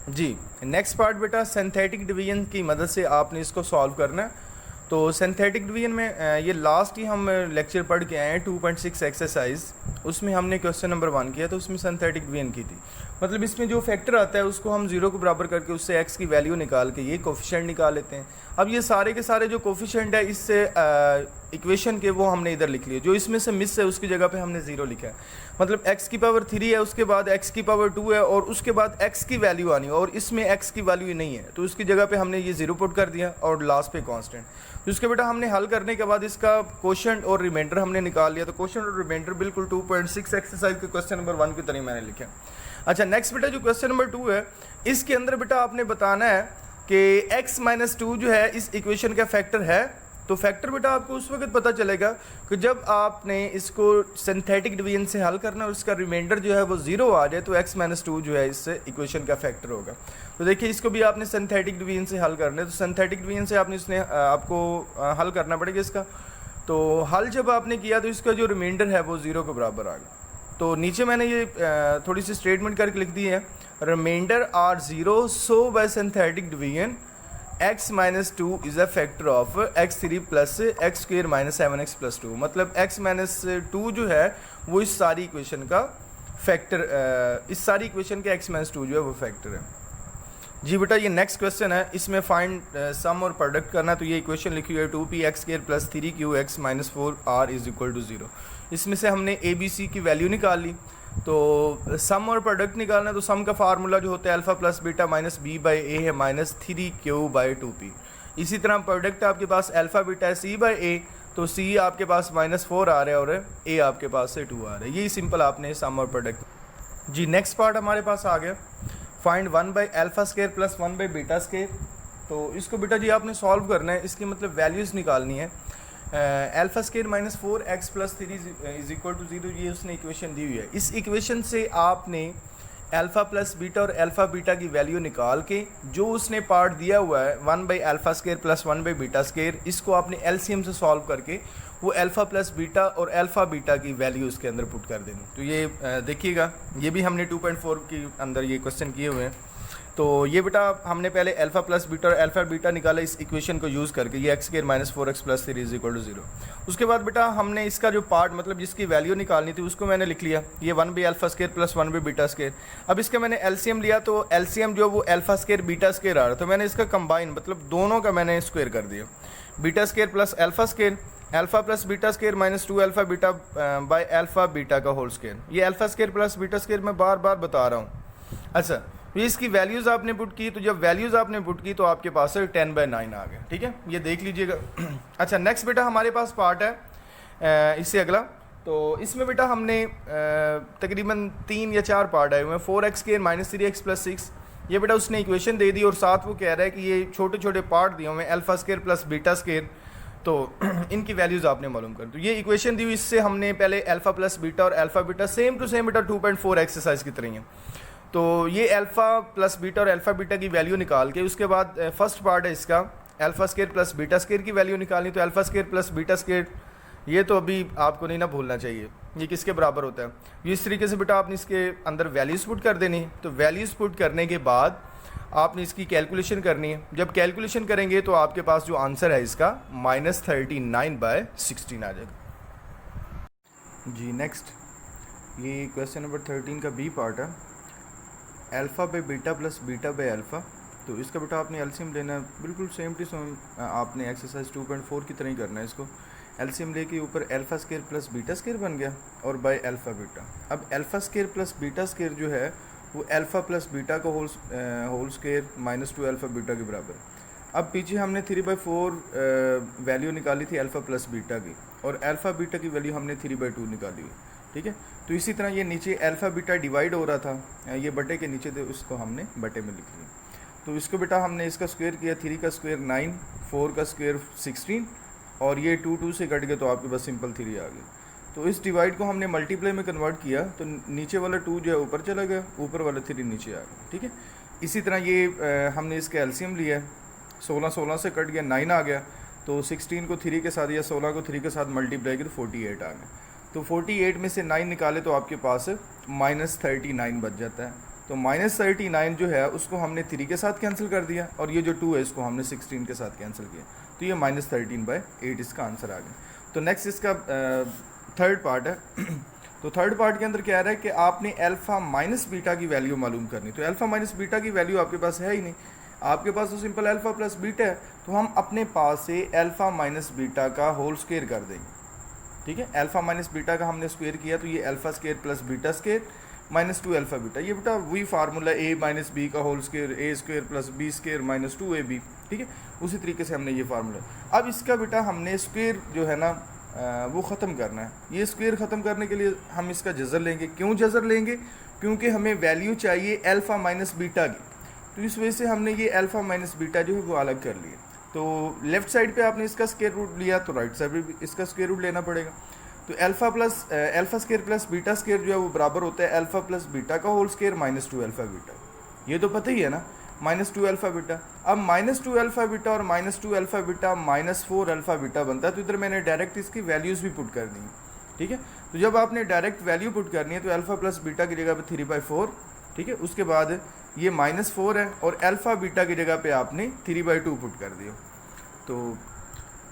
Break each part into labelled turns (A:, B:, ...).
A: जी next part बेटा synthetic division की मदद से आपने इसको सॉल्व करना है। तो सिंथेटिक डिवीजन में ये लास्ट ही हम लेक्चर पढ़ के आए हैं 2.6 एक्सरसाइज, उसमें हमने क्वेश्चन नंबर 1 किया तो उसमें सिंथेटिक डिवीजन की थी। मतलब इसमें जो फैक्टर आता है उसको हम 0 को बराबर करके उससे एक्स की वैल्यू निकाल के ये कोफिशिएंट निकाल लेते हैं। अब ये सारे के सारे जो कोफिशिएंट है इससे इक्वेशन के वो हमने इधर लिख लिए, जो इसमें से मिस है उसकी जगह पे हमने 0 लिखा है। मतलब x की पावर 3 है, उसके बाद x की पावर 2 है और उसके बाद x की वैल्यू आनी है और इसमें x की वैल्यू ही नहीं है, तो उसकी जगह पे हमने ये 0 पुट कर दिया और लास्ट पे कांस्टेंट। तो उसके बेटा हमने हल करने के बाद इसका क्वोशंट और रिमाइंडर हमने निकाल लिया। तो क्वोशंट और रिमाइंडर बिल्कुल 2.6 एक्सरसाइज के क्वेश्चन नंबर 1 की तरह मैंने लिखा। अच्छा नेक्स्ट बेटा जो क्वेश्चन नंबर 2 है, इसके अंदर बेटा आपने बताना है कि x-2 जो है इस इक्वेशन का फैक्टर है। तो फैक्टर बेटा आपको उस वक्त पता चलेगा कि जब आपने इसको सिंथेटिक डिवीजन से हल करना और इसका रिमाइंडर जो है वो 0 आ जाए तो x-2 जो है इससे इक्वेशन का फैक्टर होगा। तो देखिए इसको भी आपने सिंथेटिक डिवीजन से हल करना है, तो सिंथेटिक डिवीजन से आपने इसने आपको हल करना पड़ेगा इसका। तो हल जब आपने किया तो इसका जो रिमाइंडर है वो 0 के बराबर आ गया। तो नीचे मैंने ये थोड़ी सी स्टेटमेंट करके लिख दी है, remainder R 0 so by synthetic division x-2 is a factor of x3 plus x squared minus 7x plus 2। मतलब x-2 जो है वो इस सारी इक्वेशन का फैक्टर, इस सारी इक्वेशन के x-2 जो है वो फैक्टर है। जी बेटा ये नेक्स्ट क्वेश्चन है, इसमें फाइंड सम और प्रोडक्ट करना है। तो ये इक्वेशन लिखी हुई है 2p(x² plus 3q(x minus 4r) is equal to 0। इसमें से हमने ए बी सी की वैल्यू निकाल ली। तो सम और प्रोडक्ट निकालना है, तो सम का फार्मूला जो होता है alpha plus beta minus B by A है माइनस 3q/2p। इसी तरह प्रोडक्ट आपके पास अल्फ़ा बीटा है c बाई ए, तो c आपके पास -4 आ रहा है और a आपके पास से 2 आ रहा है। यही सिंपल आपने सम और प्रोडक्ट। जी नेक्स्ट पार्ट हमारे पास आ गया, फाइंड 1/α² प्लस 1/β²। तो इसको बेटा जी आपने सॉल्व करना है, इसकी मतलब वैल्यूज़ निकालनी है। α² minus 4x plus 3 is equal to 0, ये उसने इक्वेशन दी हुई है। इस इक्वेशन से आपने अल्फ़ा प्लस बीटा और अल्फ़ा बीटा की वैल्यू निकाल के जो उसने पार्ट दिया हुआ है 1/α² प्लस 1/β², इसको आपने एलसीएम से सॉल्व करके वो अल्फ़ा प्लस बीटा और अल्फ़ा बीटा की वैल्यू उसके अंदर पुट कर देनी। तो ये देखिएगा, ये भी हमने 2.4 के अंदर ये क्वेश्चन किए हुए हैं। तो ये बेटा हमने पहले अल्फ़ा प्लस बीटा और अल्फ़ा बीटा निकाला इस इक्वेशन को यूज़ करके, ये x² minus 4x plus 3 is equal to 0। उसके बाद बेटा हमने इसका जो पार्ट मतलब जिसकी वैल्यू निकालनी थी उसको मैंने लिख लिया, ये 1/α² प्लस 1/β²। अब इसका मैंने एलसीएम लिया, तो एलसीएम जो वो अल्फ़ा² बीटा² आ रहा है, तो मैंने इसका कंबाइन मतलब दोनों का मैंने स्क्वायर कर दिया, β² plus alpha, alpha plus beta minus 2α beta by alpha beta का होल स्क्वायर। ये अल्फ़ा² प्लस बीटा² मैं बार बार बता रहा हूँ। अच्छा ये इसकी वैल्यूज़ आपने पुट की, तो जब वैल्यूज़ आपने पुट की तो आपके पास 10/9 आ गया। ठीक है, ये देख लीजिएगा। अच्छा नेक्स्ट बेटा हमारे पास पार्ट है इससे अगला। तो इसमें बेटा हमने तकरीबन 3 या 4 पार्ट आए हुए हैं। 4x² माइनस 3x प्लस 6, ये बेटा उसने इक्वेशन दे दी और साथ वो कह रहा है कि ये छोटे छोटे पार्ट दिए हुए हैं अल्फ़ा² प्लस बीटा², तो इनकी वैल्यूज़ आपने मालूम कर। तो ये इक्वेशन दी हुई, इससे हमने पहले अल्फ़ा प्लस बीटा और alpha beta same to same बेटा 2.4 एक्सरसाइज की तरह है। तो ये अल्फ़ा प्लस बीटा और अल्फ़ा बीटा की वैल्यू निकाल के उसके बाद फर्स्ट पार्ट है इसका अल्फ़ा² प्लस बीटा² की वैल्यू निकालनी। तो अल्फ़ा² प्लस बीटा², ये तो अभी आपको नहीं ना भूलना चाहिए, ये किसके बराबर होता है। इस तरीके से बेटा आपने इसके अंदर वैल्यूज़ पुट कर देनी। तो वैल्यूज़ पुट करने के बाद आपने इसकी कैलकुलेशन करनी है। जब कैलकुलेशन करेंगे तो आपके पास जो आंसर है इसका -39/16 आ जाएगा। जी नेक्स्ट ये क्वेश्चन नंबर 13 का बी पार्ट है, alpha by beta plus beta by alpha. तो इसका बेटा आपने एलसीएम लेना है, बिल्कुल सेम टू सेम आपने एक्सरसाइज 2.4 की तरह ही करना है इसको। एलसीएम लेके ऊपर अल्फ़ा² प्लस बीटा² बन गया और बाई अल्फ़ा बीटा। अब अल्फ़ा² प्लस बीटा² जो है वो अल्फ़ा प्लस बीटा का होल स्क्वायर माइनस 2α बीटा के बराबर। अब पीछे हमने 3/4 वैल्यू निकाली थी अल्फ़ा प्लस बीटा की और अल्फ़ा बीटा की वैल्यू हमने 3/2 निकाली हुई। ठीक है, तो इसी तरह ये नीचे अल्फ़ा बीटा डिवाइड हो रहा था, ये बटे के नीचे थे, उसको हमने बटे में लिख लिया। तो इसको बेटा हमने इसका स्क्वायर किया, 3 का स्क्वायर 9, 4 का स्क्वायर 16 और ये 2 से कट गया तो आपके पास सिंपल 3 आ गया। तो इस डिवाइड को हमने मल्टीप्लाई में कन्वर्ट किया, तो नीचे वाला 2 जो है ऊपर चला गया, ऊपर वाला 3 नीचे आ गया। ठीक है, इसी तरह ये हमने इसका एलसीएम लिया, 16 से कट गया 9 आ गया, तो 16 को 3 के साथ या 16 को 3 के साथ मल्टीप्लाई किया तो 48 आ गया। तो 48 में से 9 निकाले तो आपके पास -39 बच जाता है। तो -39 जो है उसको हमने 3 के साथ कैंसिल कर दिया, और ये जो 2 है इसको हमने 16 के साथ कैंसिल किया, तो ये -13/8 इसका आंसर आ गया। तो नेक्स्ट इसका थर्ड पार्ट है। तो थर्ड पार्ट के अंदर क्या आ रहा है कि आपने अल्फ़ा माइनस बीटा की वैल्यू मालूम करनी। तो अल्फ़ा माइनस बीटा की वैल्यू आपके पास है ही नहीं, आपके पास तो सिंपल अल्फ़ा प्लस बीटा है, तो हम अपने पास से अल्फ़ा माइनस बीटा का होल स्क्वायर कर देंगे। ठीक है, अल्फ़ा माइनस बीटा का हमने स्क्वायर किया, तो ये alpha square plus beta square -2 alpha beta. ये बेटा वही फार्मूला a माइनस बी का whole square a square plus B square -2ab। ठीक है, उसी तरीके से हमने ये फार्मूला। अब इसका बेटा हमने स्क्वायर जो है ना वो ख़त्म करना है। ये स्क्वायर ख़त्म करने के लिए हम इसका जज़र लेंगे। क्यों जज़र लेंगे? क्योंकि हमें वैल्यू चाहिए अल्फ़ा माइनस बीटा की, तो इस वजह से हमने ये अल्फ़ा माइनस बीटा जो है वो अलग कर लिया। तो लेफ़्ट साइड पे आपने इसका स्क्वायर रूट लिया, तो राइट साइड पे भी इसका स्क्वायर रूट लेना पड़ेगा। तो alpha square plus beta square जो है वो बराबर होता है अल्फ़ा प्लस बीटा का होल स्क्वायर -2 अल्फ़ा बीटा। ये तो पता ही है ना, -2 अल्फ़ा बीटा। अब -2 अल्फ़ा बीटा और -2 अल्फ़ा बीटा -4 अल्फ़ा बीटा बनता है, तो इधर मैंने डायरेक्ट इसकी वैल्यूज़ भी पुट कर दी है। ठीक है, तो जब आपने डायरेक्ट वैल्यू पुट करनी है तो अल्फ़ा प्लस बीटा की जगह पे 3/4, ठीक है, उसके बाद ये -4 है, और अल्फ़ा बीटा की जगह पे आपने 3/2 पुट कर दिया। तो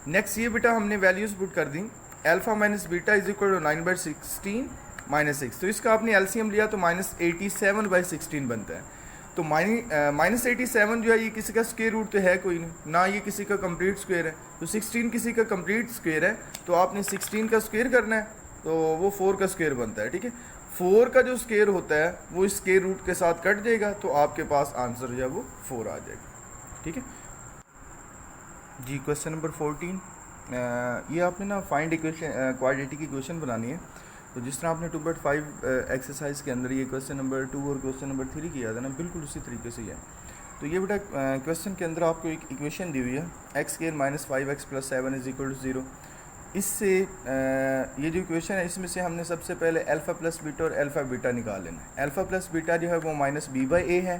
A: नेक्स्ट ये बेटा हमने वैल्यूज़ पुट कर दी, alpha minus beta is equal to 9/16 -6। तो इसका आपने एलसीएम लिया तो -87/16 बनता है। तो -87 जो है ये किसी का स्क्वायर रूट तो है कोई नहीं, ना ये किसी का कंप्लीट स्क्वायर है। तो 16 किसी का कंप्लीट स्क्वायर है, तो आपने 16 का स्क्वायर करना है, तो वो 4 का स्क्वायर बनता है। ठीक है, 4 का जो स्क्वायर होता है वो इस स्क्वायर रूट के साथ कट जाएगा, तो आपके पास आंसर जो है वो 4 आ जाएगा। ठीक है जी। क्वेश्चन नंबर 14, ये आपने ना फाइंड इक्वेशन क्वाड्रेटिक की क्वेश्चन बनानी है। तो जिस तरह आपने 2.5 एक्सरसाइज के अंदर ये क्वेश्चन नंबर 2 और क्वेश्चन नंबर 3 किया था ना, बिल्कुल उसी तरीके से ही है। तो ये बेटा क्वेश्चन के अंदर आपको एक इक्वेशन दी हुई है, x² -5x + 7 = 0। इससे ये जो इक्वेशन है इसमें से हमने सबसे पहले अल्फ़ा प्लस बीटा और अल्फ़ा बीटा निकाल लेना है। अल्फ़ा प्लस बीटा जो है वो -b/a है।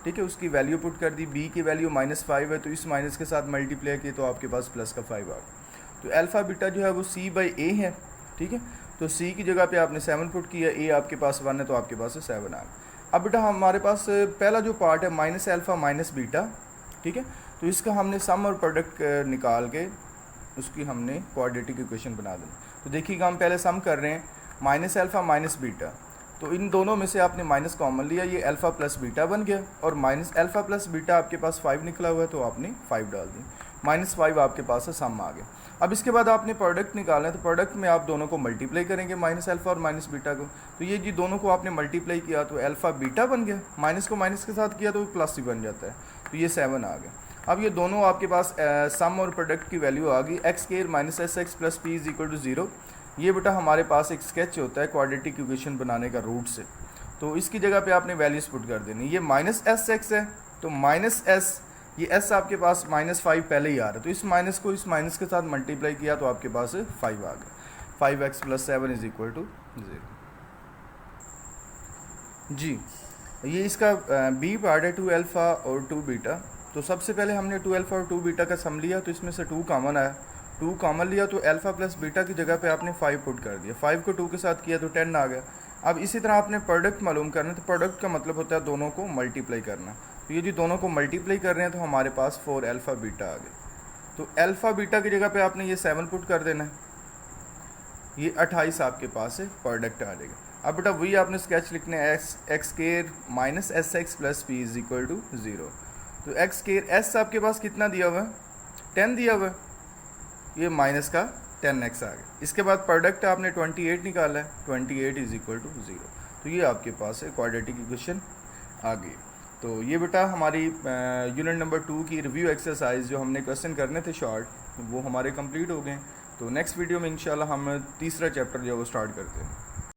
A: ठीक है, उसकी वैल्यू पुट कर दी, b की वैल्यू -5 है, तो इस माइनस के साथ मल्टीप्लाई किए तो आपके पास प्लस का 5 आ गया। तो अल्फ़ा बीटा जो है वो c/a है। ठीक है, तो c की जगह पे आपने 7 पुट किया, a आपके पास 1 है, तो आपके पास 7 आ गया। अब बेटा हमारे पास पहला जो पार्ट है -अल्फ़ा माइनस बीटा, ठीक है, तो इसका हमने सम और प्रोडक्ट निकाल के उसकी हमने क्वाड्रेटिक इक्वेशन बना देना। तो देखिएगा हम पहले सम कर रहे हैं -अल्फ़ा माइनस बीटा, तो इन दोनों में से आपने माइनस कॉमन लिया, ये अल्फ़ा प्लस बीटा बन गया, और -अल्फ़ा प्लस बीटा आपके पास 5 निकला हुआ है, तो आपने 5 डाल दी, -5 आपके पास है, सम आ गया। अब इसके बाद आपने प्रोडक्ट निकालना है, तो प्रोडक्ट में आप दोनों को मल्टीप्लाई करेंगे, -अल्फ़ा और माइनस बीटा को। तो ये जी दोनों को आपने मल्टीप्लाई किया तो अल्फ़ा बीटा बन गया, माइनस को माइनस के साथ किया तो प्लस ही बन जाता है, तो ये 7 आ गया। अब ये दोनों आपके पास सम और प्रोडक्ट की वैल्यू आ गई, x² -sx + p = 0। ये बेटा हमारे पास एक स्केच होता है क्वाड्रेटिक इक्वेशन बनाने का रूट से, तो इसकी जगह पे आपने वैल्यूज पुट कर देनी। ये -sx है, तो -s, ये s आपके पास -5 पहले ही आ रहा है, तो इस माइनस को इस माइनस के साथ मल्टीप्लाई किया तो आपके पास 5 आ गया। 5x + 7 = 0 जी। ये इसका बी पार्ट है 2 अल्फ़ा और 2 बीटा। तो सबसे पहले हमने 2 अल्फ़ा और 2 बीटा का सम लिया, तो इसमें से 2 कॉमन आया, 2 कॉमन लिया तो अल्फ़ा प्लस बीटा की जगह पे आपने 5 पुट कर दिया, 5 को 2 के साथ किया तो 10 आ गया। अब इसी तरह आपने प्रोडक्ट मालूम करना है, तो प्रोडक्ट का मतलब होता है दोनों को मल्टीप्लाई करना। तो ये जो दोनों को मल्टीप्लाई कर रहे हैं तो हमारे पास 4 अल्फ़ा बीटा आ गया। तो अल्फ़ा बीटा की जगह पे आपने ये 7 पुट कर देना है, ये 28 आपके पास है, प्रोडक्ट आ जाएगा। अब बेटा वही आपने स्केच लिखना है, x² -sx + p = 0। तो x² s आपके पास कितना दिया हुआ है, 10 दिया हुआ है, ये माइनस का 10x आ गया। इसके बाद प्रोडक्ट आपने 28 निकाला है, 28 = 0। तो ये आपके पास है क्वाड्रेटिक इक्वेशन आ गई। तो ये बेटा हमारी यूनिट नंबर 2 की रिव्यू एक्सरसाइज जो हमने क्वेश्चन करने थे शॉर्ट, वो हमारे कंप्लीट हो गए। तो नेक्स्ट वीडियो में इंशाल्लाह हम तीसरा चैप्टर जो है वो स्टार्ट करते हैं।